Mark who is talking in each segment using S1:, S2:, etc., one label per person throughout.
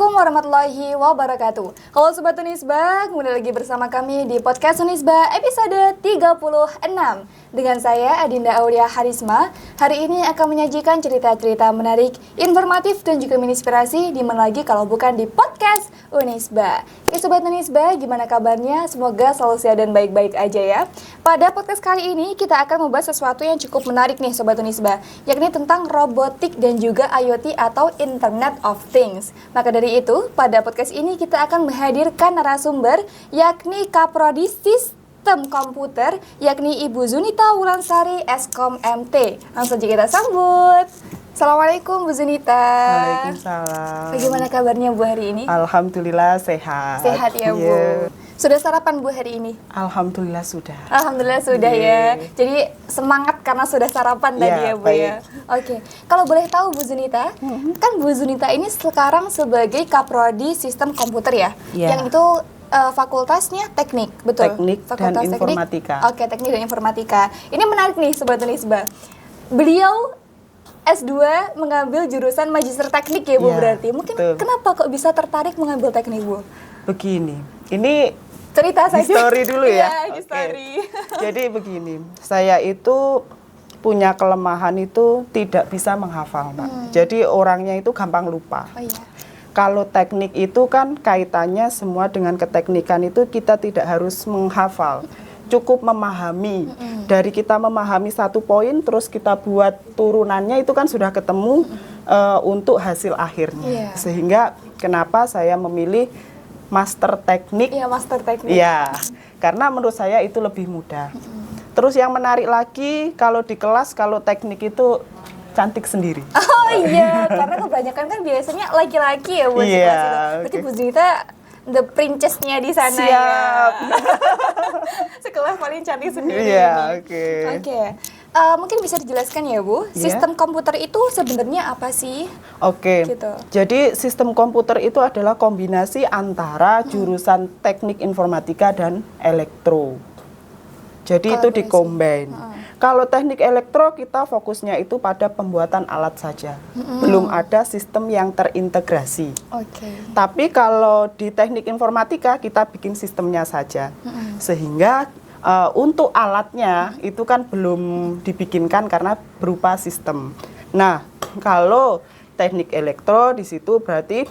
S1: Assalamualaikum warahmatullahi wabarakatuh. Halo Sobat Unisba, kembali lagi bersama kami di Podcast Unisba episode 36. Dengan saya Adinda Aulia Harisma. Hari ini akan menyajikan cerita-cerita menarik, informatif dan juga menginspirasi. Di mana lagi kalau bukan di Podcast Unisba. Oke Sobat Unisba, gimana kabarnya? Semoga selalu sehat dan baik-baik aja ya. Pada podcast kali ini kita akan membahas sesuatu yang cukup menarik nih Sobat Unisba, yakni tentang robotik dan juga IoT atau Internet of Things. Maka dari itu, pada podcast ini kita akan menghadirkan narasumber yakni Kaprodi Sistem Komputer, yakni Ibu Zunita Wulansari Eskom MT. Langsung saja kita sambut. Assalamualaikum Bu Zunita.
S2: Waalaikumsalam.
S1: Bagaimana kabarnya Bu hari ini?
S2: Alhamdulillah sehat.
S1: Sehat ya Bu.
S2: Yeah.
S1: Sudah sarapan Bu hari ini?
S2: Alhamdulillah sudah.
S1: Alhamdulillah sudah ya. Jadi semangat karena sudah sarapan tadi ya Bu
S2: baik.
S1: ya. Oke. Kalau boleh tahu Bu Zunita, kan Bu Zunita ini sekarang sebagai Kaprodi Sistem Komputer ya.
S2: Ya.
S1: Yang itu fakultasnya teknik, betul?
S2: Teknik dan informatika.
S1: Oke, teknik dan informatika. Ini menarik nih Sobat Unisba. Beliau S2 mengambil jurusan Magister Teknik ya Bu,
S2: Ya,
S1: berarti. Mungkin
S2: betul.
S1: kenapa kok bisa tertarik mengambil teknik Bu?
S2: Begini, ini
S1: Cerita saja.
S2: history dulu ya.
S1: Iya,
S2: Oke.
S1: history.
S2: Jadi begini, saya itu punya kelemahan itu tidak bisa menghafal, Mbak. Jadi orangnya itu gampang lupa.
S1: Oh iya.
S2: Kalau teknik itu kan kaitannya semua dengan keteknikan itu kita tidak harus menghafal. Cukup memahami. Dari kita memahami satu poin terus kita buat turunannya itu kan sudah ketemu untuk hasil akhirnya.
S1: Iya.
S2: Sehingga kenapa saya memilih master teknik?
S1: Iya, master teknik.
S2: Iya, karena menurut saya itu lebih mudah. Terus yang menarik lagi kalau di kelas kalau teknik itu cantik sendiri.
S1: Oh iya, karena kebanyakan kan biasanya laki-laki ya Bu.
S2: Iya,
S1: Sekelas itu. Berarti
S2: oke.
S1: Bu Zunita the princess-nya di sana
S2: Siap.
S1: ya. Sekelas paling cantik sendiri.
S2: Iya, oke.
S1: Oke. Mungkin bisa dijelaskan ya Bu,
S2: Iya.
S1: sistem komputer itu sebenarnya apa sih?
S2: Oke,
S1: Gitu.
S2: jadi sistem komputer itu adalah kombinasi antara jurusan teknik informatika dan elektro. Jadi itu
S1: Kolaborasi.
S2: dikombin. Kalau teknik elektro kita fokusnya itu pada pembuatan alat saja, belum ada sistem yang terintegrasi.
S1: Oke.
S2: Tapi kalau di teknik informatika kita bikin sistemnya saja, sehingga untuk alatnya itu kan belum dibikinkan karena berupa sistem. Nah, kalau teknik elektro di situ berarti,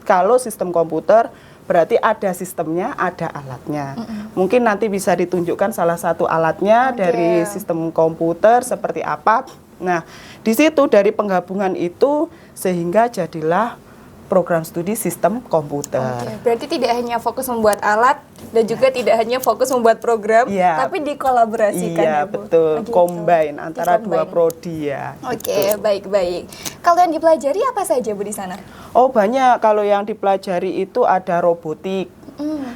S2: kalau sistem komputer berarti ada sistemnya, ada alatnya. Mungkin nanti bisa ditunjukkan salah satu alatnya
S1: Oke.
S2: dari sistem komputer seperti apa. Nah, di situ dari penggabungan itu sehingga jadilah program studi sistem komputer.
S1: Oke, berarti tidak hanya fokus membuat alat dan juga tidak hanya fokus membuat program,
S2: Iya.
S1: tapi dikolaborasikan
S2: Iya,
S1: ya Bu.
S2: betul.
S1: Oh, gitu.
S2: Combine antara dua
S1: Di-combine.
S2: prodi ya.
S1: Oke, baik-baik. Kalau yang dipelajari apa saja Bu di sana?
S2: Oh, banyak. Kalau yang dipelajari itu ada robotik.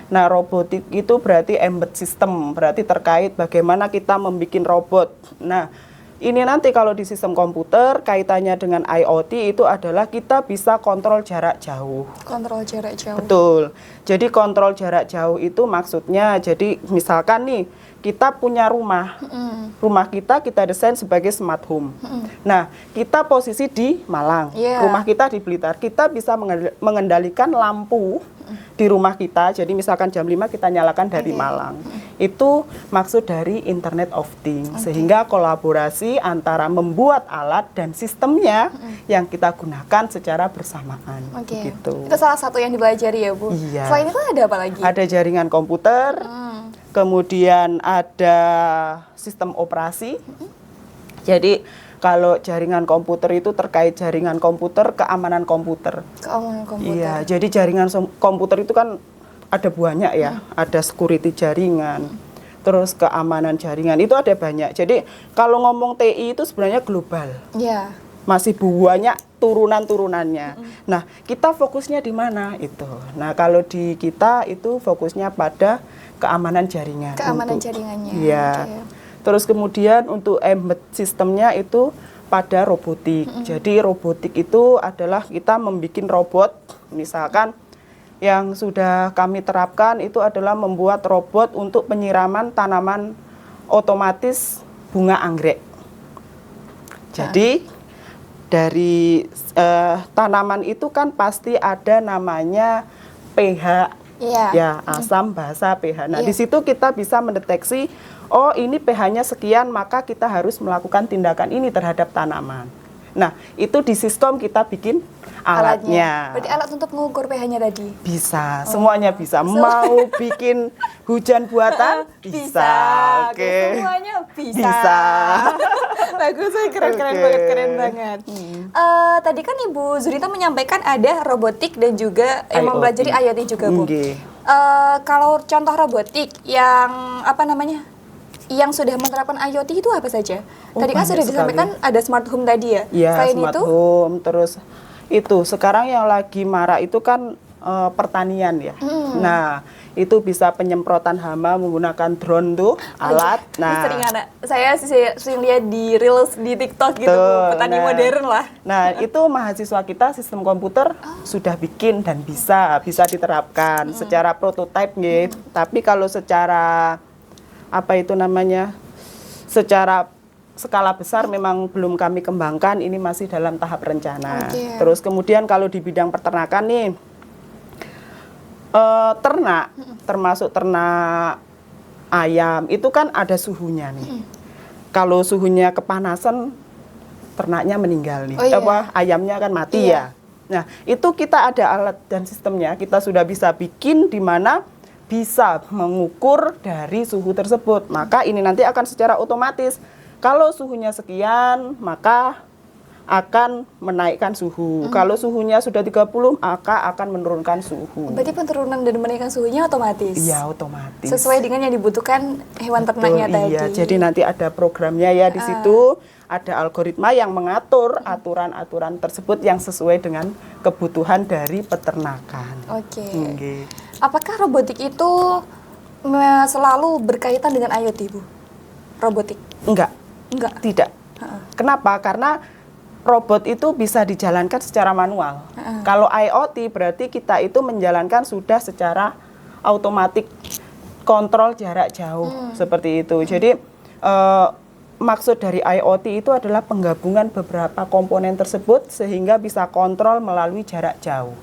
S2: Nah, robotik itu berarti embed system, berarti terkait bagaimana kita membuat robot. Nah, ini nanti kalau di sistem komputer kaitannya dengan IoT itu adalah kita bisa kontrol jarak jauh.
S1: Kontrol jarak jauh.
S2: Betul. Jadi kontrol jarak jauh itu maksudnya, jadi misalkan nih kita punya rumah. Rumah kita desain sebagai smart home. Nah, kita posisi di Malang.
S1: Iya.
S2: Rumah kita di Blitar. Kita bisa mengendalikan lampu di rumah kita. Jadi misalkan jam 5 kita nyalakan dari Malang. Itu maksud dari Internet of Things. Sehingga kolaborasi antara membuat alat dan sistemnya yang kita gunakan secara bersamaan.
S1: Oke.
S2: Gitu.
S1: Itu salah satu yang dipelajari ya Bu.
S2: Iya.
S1: Selain itu ada apa lagi?
S2: Ada jaringan komputer, kemudian ada sistem operasi. Jadi kalau jaringan komputer itu terkait jaringan komputer, keamanan komputer.
S1: Keamanan komputer.
S2: Iya, jadi jaringan komputer itu kan ada banyak ya, ada security jaringan, terus keamanan jaringan itu ada banyak. Jadi kalau ngomong TI itu sebenarnya global,
S1: Iya.
S2: masih banyak turunan-turunannya. Nah, kita fokusnya di mana itu? Nah, kalau di kita itu fokusnya pada keamanan jaringan.
S1: Keamanan jaringannya.
S2: Iya.
S1: Oke.
S2: Terus kemudian untuk embed sistemnya itu pada robotik. Jadi robotik itu adalah kita membuat robot, misalkan yang sudah kami terapkan itu adalah membuat robot untuk penyiraman tanaman otomatis bunga anggrek. Jadi dari tanaman itu kan pasti ada namanya pH,
S1: Iya.
S2: ya asam, basa, pH. Nah,
S1: Iya.
S2: di situ kita bisa mendeteksi, oh ini pH-nya sekian, maka kita harus melakukan tindakan ini terhadap tanaman. Nah, itu di Siskom kita bikin alatnya.
S1: Berarti alat untuk mengukur pH-nya tadi.
S2: Bisa, semuanya bisa. Mau bikin hujan buatan? Bisa. Oke.
S1: Semuanya bisa.
S2: Bisa.
S1: Bagus, keren
S2: Oke.
S1: banget, keren banget. Tadi kan Ibu Zurita menyampaikan ada robotik dan juga yang
S2: IoT.
S1: mempelajari IoT juga, Bu.
S2: Nggih.
S1: Kalau contoh robotik yang apa namanya? Yang sudah menerapkan IoT itu apa saja?
S2: Oh,
S1: Tadi kan
S2: banyak
S1: sudah disampaikan ada smart home tadi ya.
S2: Ya,
S1: Selain
S2: smart
S1: itu,
S2: home, terus itu sekarang yang lagi marak itu kan pertanian ya. Nah, itu bisa penyemprotan hama menggunakan drone tuh alat.
S1: saya sering lihat di reels di TikTok gitu, Bu. Petani modern lah.
S2: Nah, itu mahasiswa kita sistem komputer sudah bikin dan bisa diterapkan secara prototipe nggih. Tapi kalau secara apa itu namanya? Secara skala besar memang belum kami kembangkan, ini masih dalam tahap rencana.
S1: Oke.
S2: Terus kemudian kalau di bidang peternakan nih, ternak, termasuk ternak ayam, itu kan ada suhunya nih. Kalau suhunya kepanasan, ternaknya meninggal nih.
S1: Oh, iya.
S2: Ayamnya kan mati
S1: Iya.
S2: ya. Nah, itu kita ada alat dan sistemnya, kita sudah bisa bikin di mana bisa mengukur dari suhu tersebut. Maka ini nanti akan secara otomatis. Kalau suhunya sekian, maka akan menaikkan suhu. Kalau suhunya sudah 30, maka akan menurunkan suhu.
S1: Berarti penurunan dan menaikkan suhunya otomatis.
S2: Iya, otomatis.
S1: Sesuai dengan yang dibutuhkan hewan ternaknya tadi.
S2: Iya, jadi nanti ada programnya ya di situ, ada algoritma yang mengatur aturan-aturan tersebut yang sesuai dengan kebutuhan dari peternakan.
S1: Oke.
S2: Nggih.
S1: Apakah robotik itu selalu berkaitan dengan IoT, Bu? Robotik?
S2: Enggak, tidak. Kenapa? Karena robot itu bisa dijalankan secara manual. Kalau IoT berarti kita itu menjalankan sudah secara otomatis, kontrol jarak jauh seperti itu. Jadi maksud dari IoT itu adalah penggabungan beberapa komponen tersebut sehingga bisa kontrol melalui jarak jauh.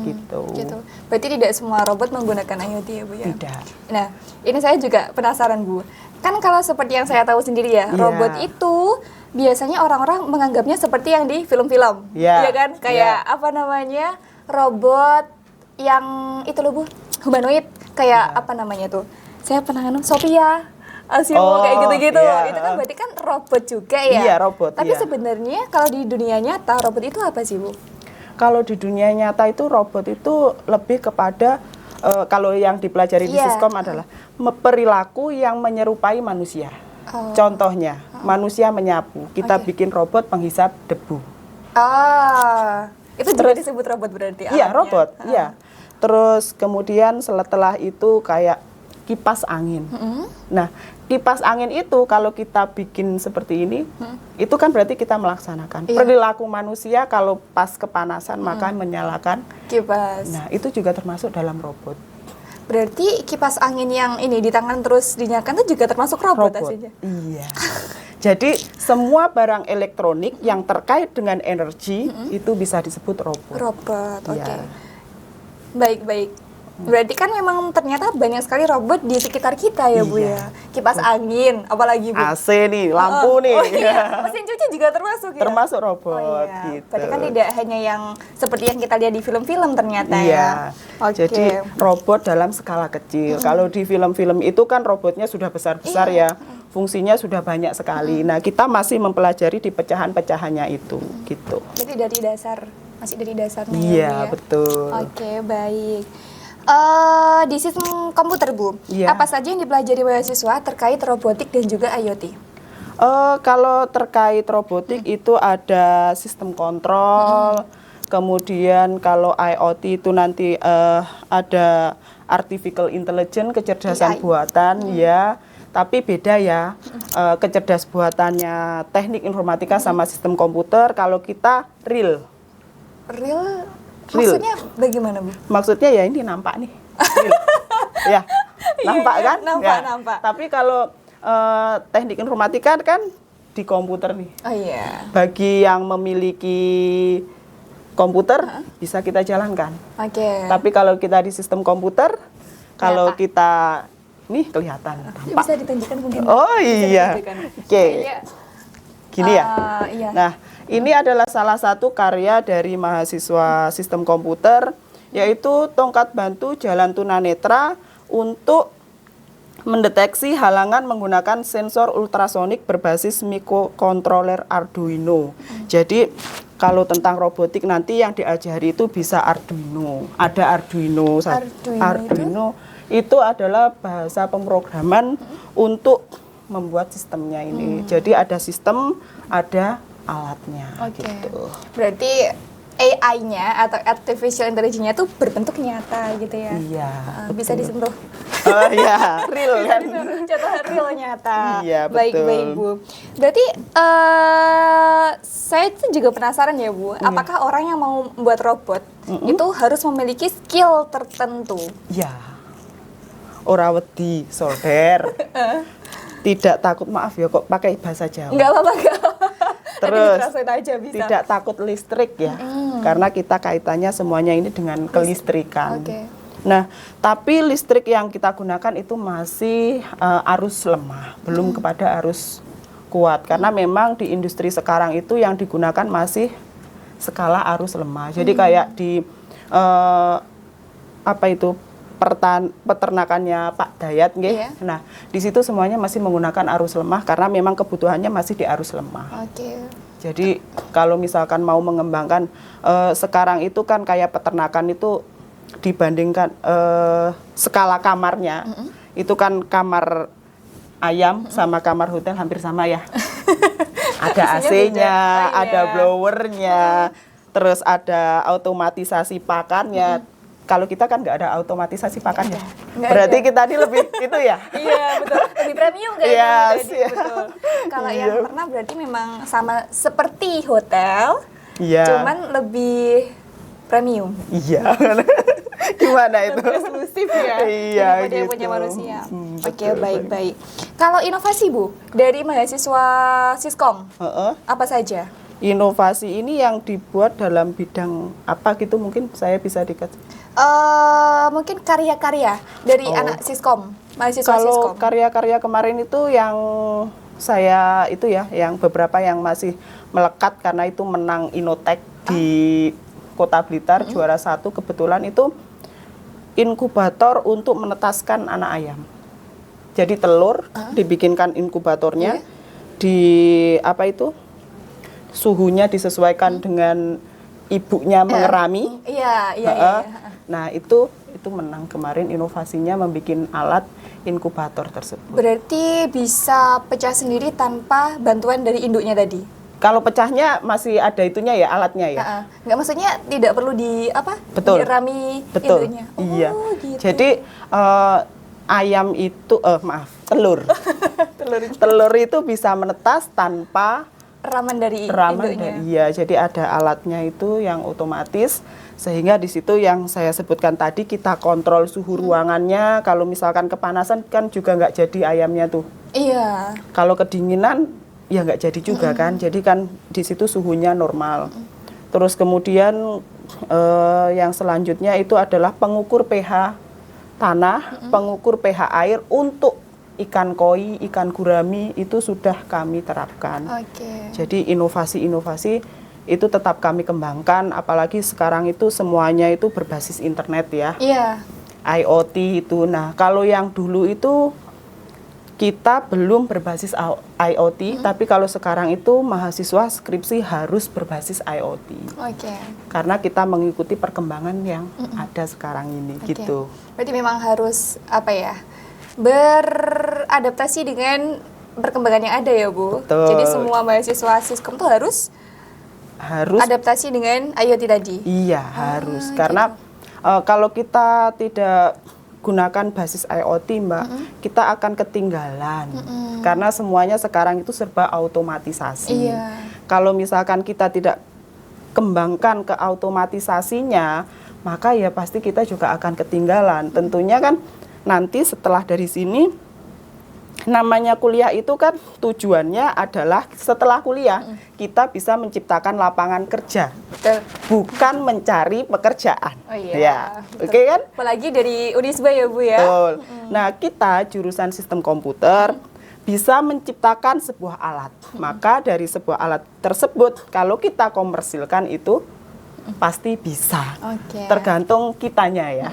S2: Gitu.
S1: Berarti tidak semua robot menggunakan IoT ya, Bu ya?
S2: Tidak.
S1: Nah, ini saya juga penasaran, Bu. Kan kalau seperti yang saya tahu sendiri ya,
S2: Iya.
S1: robot itu biasanya orang-orang menganggapnya seperti yang di film-film.
S2: Iya.
S1: Iya kan? Kayak apa namanya? Robot yang itu loh, Bu. Humanoid. Kayak apa namanya tuh? Saya pernah Sophia, Asimo, kayak gitu-gitu.
S2: Iya.
S1: Itu kan berarti kan robot juga ya?
S2: Iya, robot.
S1: Tapi
S2: iya.
S1: sebenarnya kalau di dunia nyata, robot itu apa sih, Bu?
S2: Kalau di dunia nyata itu robot itu lebih kepada kalau yang dipelajari di
S1: Iya.
S2: Siskom adalah perilaku yang menyerupai manusia. Contohnya, manusia menyapu, kita bikin robot penghisap debu.
S1: Itu juga disebut robot berarti?
S2: Iya,
S1: alatnya?
S2: robot. Iya. Terus kemudian setelah itu kayak kipas angin. Nah, kipas angin itu kalau kita bikin seperti ini, itu kan berarti kita melaksanakan.
S1: Iya.
S2: Perilaku manusia kalau pas kepanasan maka menyalakan
S1: Kipas.
S2: Nah, itu juga termasuk dalam robot.
S1: Berarti kipas angin yang ini di tangan terus dinyalakan itu juga termasuk robot hasilnya?
S2: Iya. Jadi semua barang elektronik yang terkait dengan energi itu bisa disebut robot.
S1: Robot, oke.
S2: Iya.
S1: Baik. Berarti kan memang ternyata banyak sekali robot di sekitar kita ya, Bu
S2: Iya.
S1: ya. Kipas angin, apalagi, Bu?
S2: AC nih, lampu nih.
S1: Oh iya, mesin cuci juga termasuk ya?
S2: Termasuk robot
S1: Oh iya,
S2: gitu.
S1: berarti kan tidak hanya yang seperti yang kita lihat di film-film ternyata
S2: Iya.
S1: ya. Oke.
S2: Jadi robot dalam skala kecil. Kalau di film-film itu kan robotnya sudah besar-besar
S1: Iya.
S2: ya. Fungsinya sudah banyak sekali. Nah, kita masih mempelajari di pecahan-pecahannya itu gitu.
S1: Berarti dari dasar, masih dari dasarnya
S2: Iya,
S1: ya, Bu ya?
S2: betul.
S1: Oke, baik. Di sistem komputer, Bu,
S2: Iya.
S1: apa saja yang dipelajari mahasiswa terkait robotik dan juga IoT?
S2: Kalau terkait robotik itu ada sistem kontrol, kemudian kalau IoT itu nanti ada artificial intelligence, kecerdasan
S1: AI.
S2: buatan ya. Tapi beda ya, kecerdasan buatannya teknik informatika sama sistem komputer. Kalau kita real.
S1: Real?
S2: Real.
S1: Maksudnya bagaimana, Bu?
S2: Maksudnya ya ini nampak nih. Real. Ya, nampak
S1: Iya,
S2: kan?
S1: nampak,
S2: Ya.
S1: nampak.
S2: Tapi kalau teknik informatika kan di komputer nih.
S1: Oh iya.
S2: Bagi yang memiliki komputer bisa kita jalankan.
S1: Oke.
S2: Tapi kalau kita di sistem komputer, kalau
S1: Nyata.
S2: kita nih kelihatan
S1: Ya,
S2: tampak.
S1: bisa ditunjukkan mungkin.
S2: Oh
S1: Bisa
S2: iya.
S1: ditunjukkan.
S2: Oke.
S1: Iya.
S2: Gini ya.
S1: Iya.
S2: Nah, ini adalah salah satu karya dari mahasiswa sistem komputer, yaitu tongkat bantu jalan tunanetra untuk mendeteksi halangan menggunakan sensor ultrasonik berbasis microcontroller Arduino. Jadi kalau tentang robotik nanti yang diajari itu bisa Arduino. Ada Arduino.
S1: Arduino
S2: itu adalah bahasa pemrograman untuk membuat sistemnya ini. Jadi ada sistem, ada alatnya.
S1: Oke.
S2: Gitu.
S1: Berarti AI-nya atau artificial intelligence-nya itu berbentuk nyata gitu ya.
S2: Iya.
S1: Bisa disentuh.
S2: Oh iya, real kan?
S1: Contoh real nyata.
S2: Iya,
S1: Baik,
S2: betul.
S1: baik Bu. Berarti saya tuh juga penasaran ya Bu, apakah orang yang mau membuat robot itu harus memiliki skill tertentu?
S2: Iya. Ora wedi, solder. Tidak takut, maaf ya kok pakai bahasa Jawa.
S1: Enggak apa-apa, enggak apa-apa.
S2: Terus
S1: Translate aja bisa.
S2: tidak takut listrik ya. Karena kita kaitannya semuanya ini dengan kelistrikan.
S1: Oke.
S2: Nah, tapi listrik yang kita gunakan itu masih arus lemah, belum kepada arus kuat. Karena memang di industri sekarang itu yang digunakan masih skala arus lemah. Jadi kayak di peternakannya Pak Dayat, nggih.
S1: Iya.
S2: Nah, di situ semuanya masih menggunakan arus lemah karena memang kebutuhannya masih di arus lemah.
S1: Oke.
S2: Jadi kalau misalkan mau mengembangkan sekarang itu kan kayak peternakan itu dibandingkan skala kamarnya itu kan kamar ayam sama kamar hotel hampir sama ya. Ada
S1: Isinya
S2: AC-nya,
S1: beda. Oh, iya.
S2: ada blowernya, terus ada otomatisasi pakannya. Kalau kita kan nggak ada otomatisasi pakannya.
S1: Nggak
S2: Berarti
S1: ada.
S2: kita ini lebih itu ya.
S1: Iya betul, lebih premium kan?
S2: Yes,
S1: tadi,
S2: iya.
S1: betul. Kalau
S2: Iya.
S1: yang pernah berarti memang sama seperti hotel,
S2: Iya.
S1: cuman lebih premium.
S2: Iya. Gimana itu?
S1: Lebih eksklusif ya
S2: Iya,
S1: daripada yang
S2: gitu.
S1: punya manusia. Oke,
S2: Betul,
S1: baik-baik. Kalau inovasi Bu, dari mahasiswa Siskom,
S2: Heeh.
S1: apa saja?
S2: Inovasi ini yang dibuat dalam bidang apa gitu mungkin saya bisa dikasih.
S1: Mungkin karya-karya dari
S2: Oh.
S1: anak Siskom, mahasiswa
S2: Kalau
S1: Siskom.
S2: karya-karya kemarin itu yang saya itu ya, yang beberapa yang masih melekat karena itu menang Innotek di Kota Blitar juara 1 kebetulan itu inkubator untuk menetaskan anak ayam. Jadi telur dibikinkan inkubatornya di apa itu suhunya disesuaikan dengan ibunya mengerami.
S1: Iya, iya, iya.
S2: Heeh. Nah itu menang kemarin inovasinya membuat alat inkubator tersebut.
S1: Berarti bisa pecah sendiri tanpa bantuan dari induknya tadi?
S2: Kalau pecahnya masih ada itunya ya alatnya ya.
S1: Nggak, maksudnya tidak perlu di apa?
S2: Betul.
S1: Dirami
S2: Betul.
S1: induknya. Oh,
S2: Iya.
S1: gitu.
S2: Jadi ayam itu telur itu bisa menetas tanpa
S1: raman dari
S2: raman.
S1: induknya.
S2: Iya, jadi ada alatnya itu yang otomatis sehingga di situ yang saya sebutkan tadi kita kontrol suhu ruangannya. Kalau misalkan kepanasan kan juga nggak jadi ayamnya tuh.
S1: Iya.
S2: Kalau kedinginan ya nggak jadi juga kan. Jadi kan di situ suhunya normal. Terus kemudian yang selanjutnya itu adalah pengukur pH tanah, pengukur pH air untuk ikan koi, ikan gurami itu sudah kami terapkan.
S1: Oke.
S2: Jadi inovasi-inovasi itu tetap kami kembangkan, apalagi sekarang itu semuanya itu berbasis internet ya.
S1: Iya.
S2: IoT itu. Nah, kalau yang dulu itu kita belum berbasis IoT, tapi kalau sekarang itu mahasiswa skripsi harus berbasis IoT.
S1: Oke.
S2: Karena kita mengikuti perkembangan yang ada sekarang ini
S1: Oke.
S2: gitu.
S1: Berarti memang harus apa ya? Beradaptasi dengan perkembangan yang ada ya, Bu.
S2: Betul.
S1: Jadi semua mahasiswa Siskom tuh harus adaptasi dengan IoT tadi.
S2: Iya, harus. Karena kalau kita tidak gunakan basis IoT, Mbak, kita akan ketinggalan. Karena semuanya sekarang itu serba automatisasi.
S1: Iya.
S2: Kalau misalkan kita tidak kembangkan ke automatisasinya, maka ya pasti kita juga akan ketinggalan. Tentunya kan nanti setelah dari sini namanya kuliah itu kan tujuannya adalah setelah kuliah kita bisa menciptakan lapangan kerja,
S1: Betul.
S2: bukan mencari pekerjaan.
S1: Oh iya.
S2: Ya,
S1: betul.
S2: oke kan?
S1: Apalagi dari Unisba ya Bu ya.
S2: Betul. Nah, kita jurusan sistem komputer bisa menciptakan sebuah alat. Maka dari sebuah alat tersebut, kalau kita komersilkan itu pasti bisa.
S1: Oke.
S2: Tergantung kitanya ya.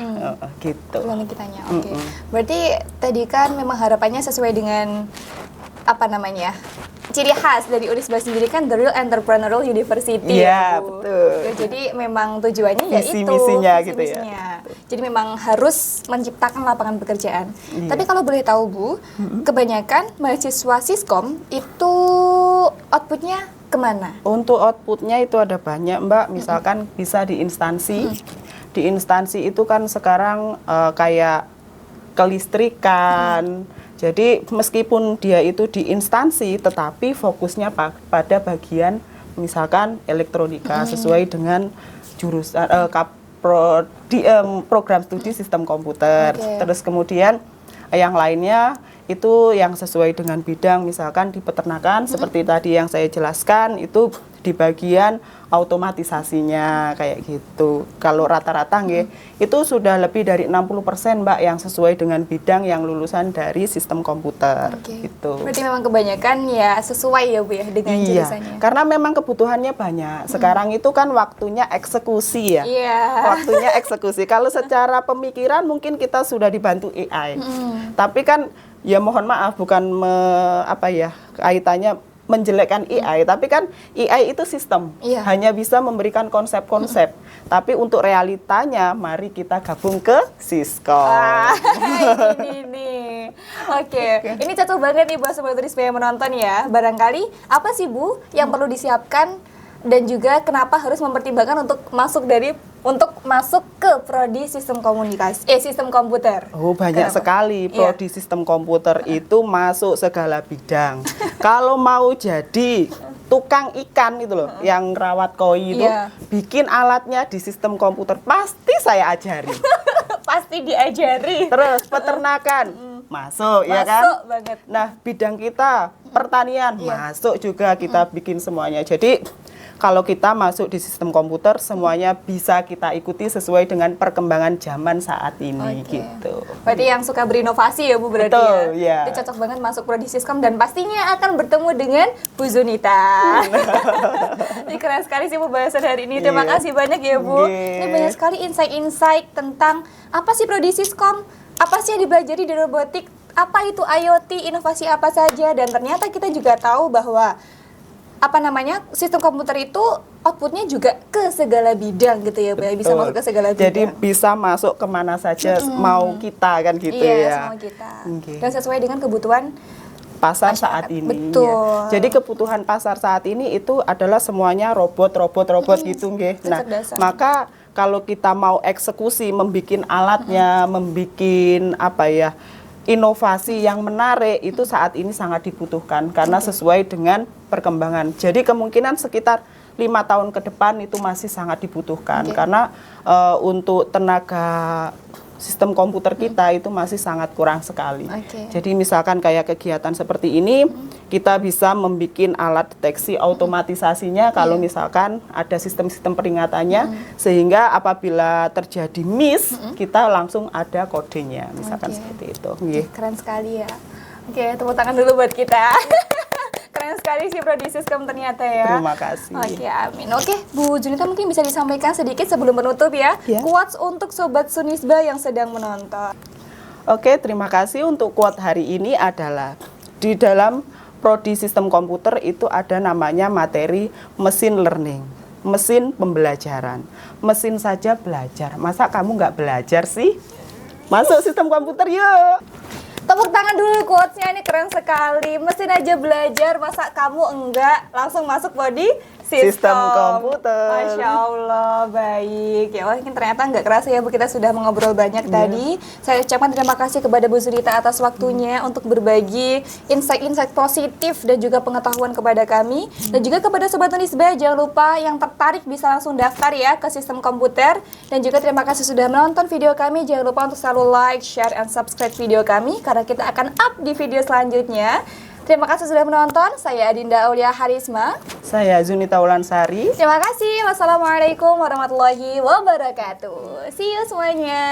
S2: Gitu.
S1: Tergantung kitanya. Oke. Berarti tadi kan memang harapannya sesuai dengan apa namanya? Ciri khas dari Unisba sendiri kan The Real Entrepreneurial University.
S2: Iya,
S1: Bu.
S2: betul.
S1: Ya, jadi memang tujuannya ya itu
S2: Visi-misinya gitu ya.
S1: visi-misinya. Jadi memang harus menciptakan lapangan pekerjaan.
S2: Iya.
S1: Tapi kalau boleh tahu Bu, kebanyakan mahasiswa Siskom itu outputnya kemana?
S2: Untuk outputnya itu ada banyak Mbak, misalkan bisa di instansi. Di instansi itu kan sekarang kayak kelistrikan. Jadi meskipun dia itu di instansi, tetapi fokusnya pada bagian misalkan elektronika sesuai dengan jurusan program studi sistem komputer.
S1: Oke.
S2: Terus kemudian yang lainnya itu yang sesuai dengan bidang, misalkan di peternakan seperti tadi yang saya jelaskan itu di bagian automatisasinya kayak gitu. Kalau rata-rata nggih, itu sudah lebih dari 60% Mbak yang sesuai dengan bidang yang lulusan dari sistem komputer
S1: Oke.
S2: gitu.
S1: Berarti memang kebanyakan ya sesuai ya Bu ya dengan
S2: Iya,
S1: jurusannya.
S2: karena memang kebutuhannya banyak. Sekarang itu kan waktunya eksekusi ya.
S1: Iya.
S2: Waktunya eksekusi. Kalau secara pemikiran mungkin kita sudah dibantu AI. Tapi kan ya mohon maaf bukan kaitannya menjelekkan AI, tapi kan AI itu sistem.
S1: Iya.
S2: Hanya bisa memberikan konsep-konsep. Tapi untuk realitanya mari kita gabung ke Siskom.
S1: Ini nih. Oke, ini cocok banget nih buat sobat Unisba yang menonton ya. Barangkali apa sih Bu yang perlu disiapkan dan juga kenapa harus mempertimbangkan untuk masuk ke prodi sistem sistem komputer.
S2: Oh, banyak
S1: Kenapa?
S2: sekali
S1: Iya.
S2: prodi sistem komputer itu masuk segala bidang. Kalau mau jadi tukang ikan itu loh, yang rawat koi itu,
S1: Iya.
S2: bikin alatnya di sistem komputer, pasti saya ajari.
S1: Pasti diajari.
S2: Terus peternakan, masuk ya kan?
S1: Masuk banget.
S2: Nah, bidang kita pertanian,
S1: Iya.
S2: masuk juga kita bikin semuanya. Jadi kalau kita masuk di sistem komputer, semuanya bisa kita ikuti sesuai dengan perkembangan zaman saat ini
S1: Oke.
S2: gitu.
S1: Berarti yang suka berinovasi ya Bu berarti
S2: Betul,
S1: ya.
S2: ya.
S1: Dia cocok banget masuk prodi Siskom dan pastinya akan bertemu dengan Bu Zunita. Ini keren sekali sih Bu bahasan hari ini. Terima
S2: Iya.
S1: kasih banyak ya Bu.
S2: Iya.
S1: Ini banyak sekali insight-insight tentang apa sih prodi Siskom, apa sih yang dipelajari di robotik, apa itu IoT, inovasi apa saja, dan ternyata kita juga tahu bahwa sistem komputer itu outputnya juga ke segala bidang gitu ya Bu, ya. Bisa
S2: Betul.
S1: masuk ke segala bidang.
S2: Jadi bisa masuk kemana saja mau kita kan gitu
S1: iya,
S2: ya.
S1: semua kita.
S2: Oke.
S1: Dan sesuai dengan kebutuhan
S2: Pasar
S1: masyarakat.
S2: saat ini.
S1: Betul.
S2: Ya. Jadi kebutuhan pasar saat ini itu adalah semuanya robot gitu nggih. Nah,
S1: Kecerdasan.
S2: maka kalau kita mau eksekusi membikin alatnya, membikin inovasi yang menarik itu saat ini sangat dibutuhkan karena sesuai dengan perkembangan. Jadi kemungkinan sekitar 5 tahun ke depan itu masih sangat dibutuhkan karena untuk tenaga sistem komputer kita itu masih sangat kurang sekali.
S1: Oke.
S2: Jadi misalkan kayak kegiatan seperti ini kita bisa membuat alat deteksi automatisasinya kalau misalkan ada sistem-sistem peringatannya sehingga apabila terjadi miss kita langsung ada kodenya misalkan
S1: Oke.
S2: seperti itu. Nggih.
S1: Keren sekali ya. Oke, tepuk tangan dulu buat kita. Keren sekali sih prodi Siskom ternyata ya.
S2: Terima kasih.
S1: Oke, amin. Oke, Bu Zunita mungkin bisa disampaikan sedikit sebelum menutup ya.
S2: Ya.
S1: Quotes untuk Sobat Sunisba yang sedang menonton.
S2: Oke, terima kasih untuk quote hari ini adalah di dalam prodi sistem komputer itu ada namanya materi mesin learning, mesin pembelajaran. Mesin saja belajar, masa kamu nggak belajar sih? Masuk sistem komputer yuk!
S1: Tepuk tangan dulu quotes-nya, ini keren sekali. Mesin aja belajar, masa kamu enggak langsung masuk prodi
S2: sistem komputer.
S1: Masya Allah, baik. Ya, wah, ini ternyata nggak kerasa ya Bu, kita sudah mengobrol banyak tadi. Saya ucapkan terima kasih kepada Bu Zurita atas waktunya untuk berbagi insight-insight positif dan juga pengetahuan kepada kami. Dan juga kepada Sobat Unisba, jangan lupa yang tertarik bisa langsung daftar ya ke sistem komputer. Dan juga terima kasih sudah menonton video kami. Jangan lupa untuk selalu like, share, and subscribe video kami karena kita akan up di video selanjutnya. Terima kasih sudah menonton. Saya Adinda Aulia Harisma.
S2: Saya Zunita Wulansari.
S1: Terima kasih. Wassalamualaikum warahmatullahi wabarakatuh. See you semuanya.